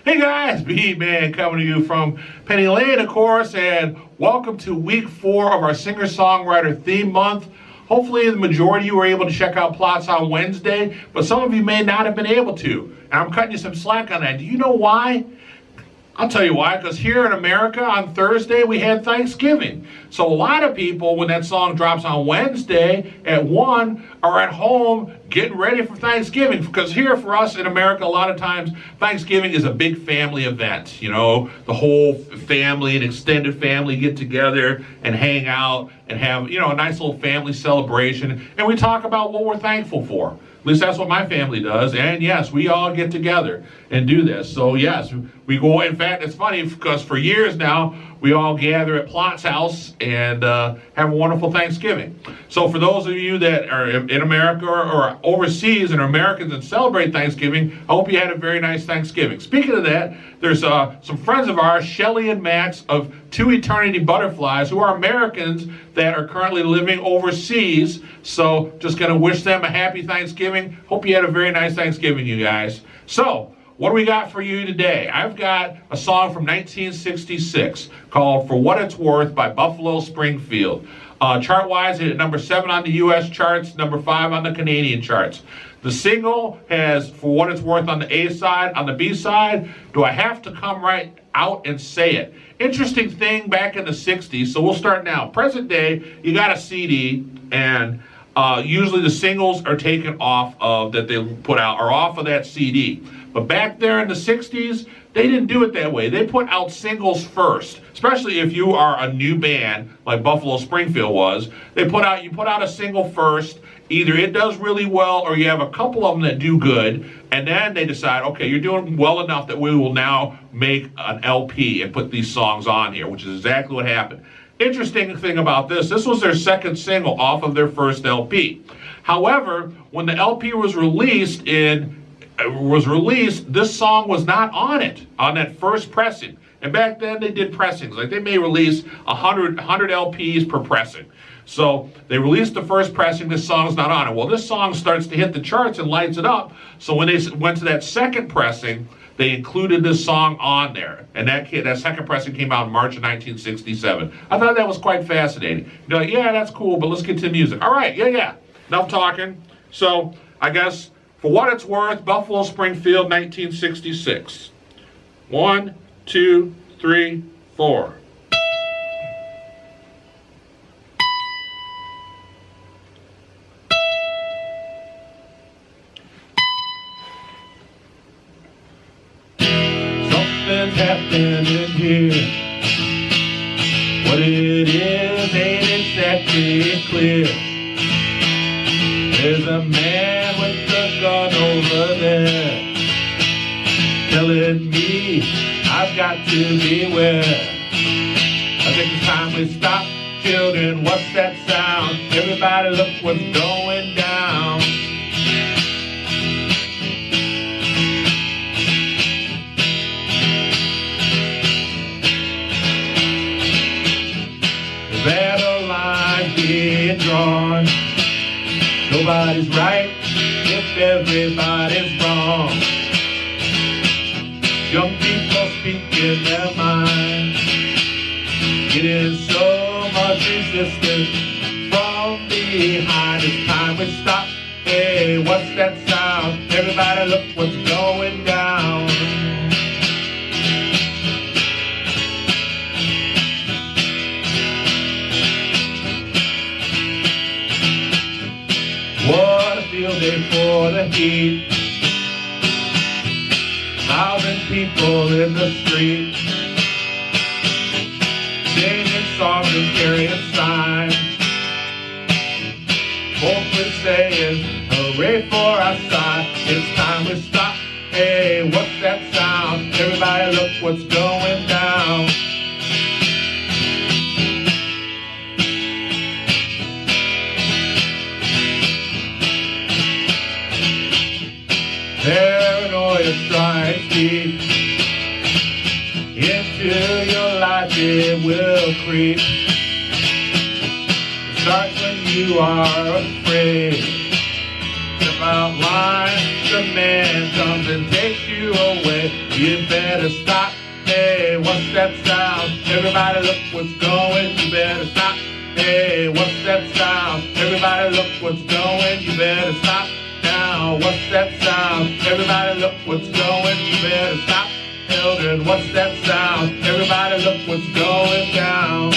Hey guys, Bman coming to you from Penny Lane, of course, and welcome to week 4 of our singer-songwriter theme month. Hopefully the majority of you were able to check out Plots on Wednesday, but some of you may not have been able to. And I'm cutting you some slack on that. Do you know why? I'll tell you why, because here in America on Thursday we had Thanksgiving. So a lot of people, when that song drops on Wednesday at 1, are at home getting ready for Thanksgiving. Because here for us in America, a lot of times Thanksgiving is a big family event. You know, the whole family and extended family get together and hang out and have, you know, a nice little family celebration. And we talk about what we're thankful for. At least that's what my family does. And yes, we all get together and do this. So yes, we go. In fact, it's funny because for years now, we all gather at Plot's house and have a wonderful Thanksgiving. So for those of you that are in America or overseas and are Americans and celebrate Thanksgiving, I hope you had a very nice Thanksgiving. Speaking of that, there's some friends of ours, Shelly and Max of Two Eternity Butterflies, who are Americans that are currently living overseas. So just going to wish them a happy Thanksgiving. Hope you had a very nice Thanksgiving, you guys. So what do we got for you today? I've got a song from 1966 called For What It's Worth by Buffalo Springfield. Chart-wise, it hit number 7 on the US charts, number 5 on the Canadian charts. The single has For What It's Worth on the A side. On the B side, Do I Have to Come Right Out and Say It? Interesting thing back in the 60s, so we'll start now. Present day, you got a CD, and usually the singles are taken off of that they put out, or off of that CD. But back there in the 60s, they didn't do it that way. They put out singles first, especially if you are a new band like Buffalo Springfield was. You put out a single first. Either it does really well or you have a couple of them that do good, and then they decide, okay, you're doing well enough that we will now make an LP and put these songs on here, which is exactly what happened. Interesting thing about this was their second single off of their first LP. However, when the LP was released, this song was not on it, on that first pressing. And back then they did pressings, like they may release 100 LPs per pressing. So they released the first pressing, this song's not on it. Well, this song starts to hit the charts and lights it up. So when they went to that second pressing, they included this song on there. And that second pressing came out in March of 1967. I thought that was quite fascinating. You're like, yeah, that's cool, but let's get to the music. All right, yeah. Enough talking. So I guess For What It's Worth, Buffalo Springfield, 1966. 1, 2, 3, 4. Something's happening here. What it is ain't exactly clear. There's a man with a gun over there telling me I've got to beware. I think it's time we stop. Children, what's that sound? Everybody look what's going down. The battle line being drawn. Nobody's right if everybody's wrong. Young people speaking their mind, getting so much resistance from behind. It's time we stop. Hey, what's that sound? Everybody look what's going down. What a field day for the heat. 1,000 people in the street, singing songs and carrying signs, boldly saying, hooray for our side. It's time we stop. Hey, what's that sound? Everybody look what's going down. Paranoia strikes deep into your life, it will creep. It starts when you are afraid. Step out line, the man comes and takes you away. You better stop. Hey, what's that sound? Everybody look what's going. You better stop. Hey, what's that sound? Everybody look what's going. You better stop now. What's that sound? Everybody look what's going. You better stop. Children, what's that sound? Everybody look what's going down.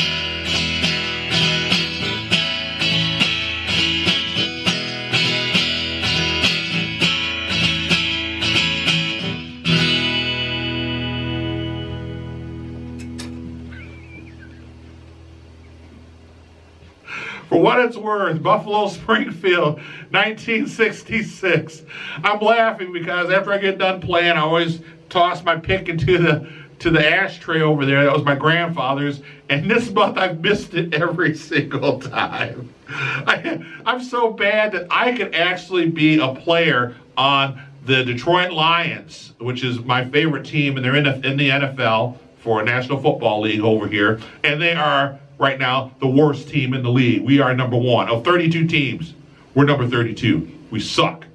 For what it's worth, Buffalo Springfield, 1966. I'm laughing because after I get done playing, I always toss my pick into the ashtray over there. That was my grandfather's, and this month I've missed it every single time. I'm so bad that I could actually be a player on the Detroit Lions, which is my favorite team, and they're in the NFL for National Football League over here, and they are right now the worst team in the league. We are number 1 of 32 teams. We're number 32. We suck.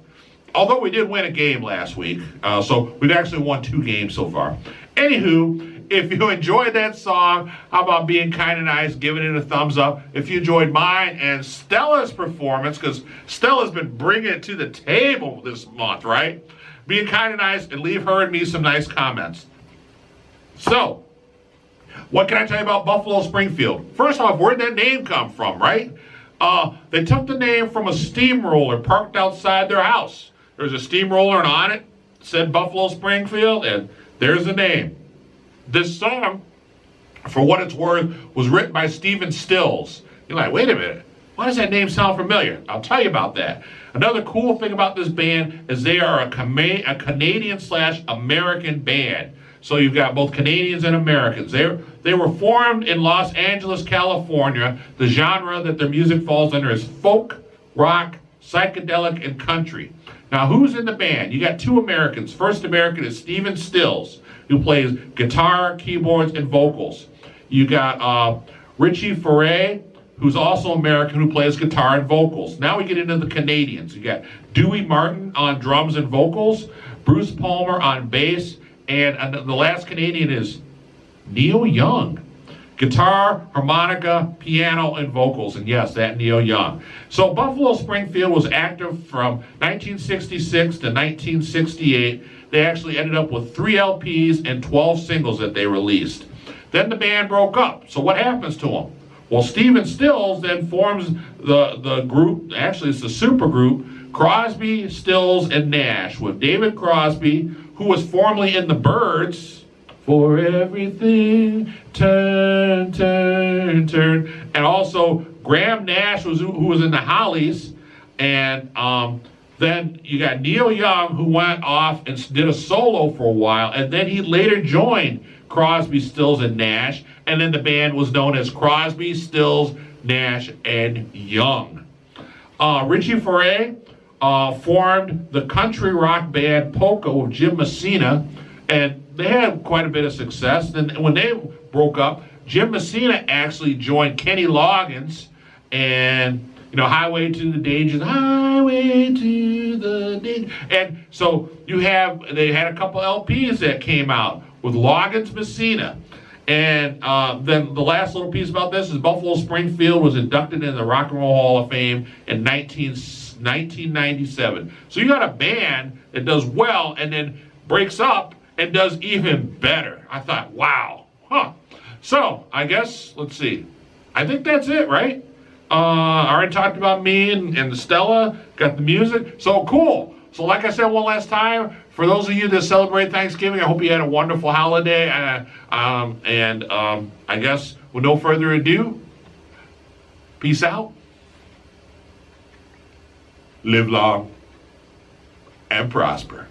Although we did win a game last week, so we've actually won 2 games so far. Anywho, if you enjoyed that song, how about being kind of nice, giving it a thumbs up? If you enjoyed mine and Stella's performance, because Stella's been bringing it to the table this month, right? Being kind of nice and leave her and me some nice comments. So, what can I tell you about Buffalo Springfield? First off, where'd that name come from, right? They took the name from a steamroller parked outside their house. There's a steamroller, and on it said Buffalo Springfield, and there's the name. This song, for what it's worth, was written by Stephen Stills. You're like, wait a minute, why does that name sound familiar? I'll tell you about that. Another cool thing about this band is they are a Canadian/American band. So you've got both Canadians and Americans. They were formed in Los Angeles, California. The genre that their music falls under is folk, rock, psychedelic, and country. Now, who's in the band? You got 2 Americans. First American is Stephen Stills, who plays guitar, keyboards, and vocals. You got Richie Foray, who's also American, who plays guitar and vocals. Now we get into the Canadians. You got Dewey Martin on drums and vocals, Bruce Palmer on bass, and the last Canadian is Neil Young. Guitar, harmonica, piano, and vocals. And yes, that Neil Young. So Buffalo Springfield was active from 1966 to 1968. They actually ended up with 3 LPs and 12 singles that they released. Then the band broke up. So what happens to them? Well, Stephen Stills then forms the group, actually it's the super group, Crosby, Stills, and Nash, with David Crosby, who was formerly in the Byrds, for everything, turn, turn, turn, and also Graham Nash, who was in the Hollies, and then you got Neil Young, who went off and did a solo for a while, and then he later joined Crosby, Stills, and Nash, and then the band was known as Crosby, Stills, Nash, and Young. Richie Foray formed the country rock band Polka with Jim Messina, and they had quite a bit of success. Then when they broke up, Jim Messina actually joined Kenny Loggins, and Highway to the Danger, Highway to the Danger. And so they had a couple LPs that came out with Loggins, Messina. And then the last little piece about this is Buffalo Springfield was inducted into the Rock and Roll Hall of Fame in 1997. So you got a band that does well and then breaks up and does even better. I thought, wow. So I guess, let's see. I think that's it, right? I already talked about me and Stella, got the music. So cool. So like I said one last time, for those of you that celebrate Thanksgiving, I hope you had a wonderful holiday. I guess with no further ado, peace out. Live long and prosper.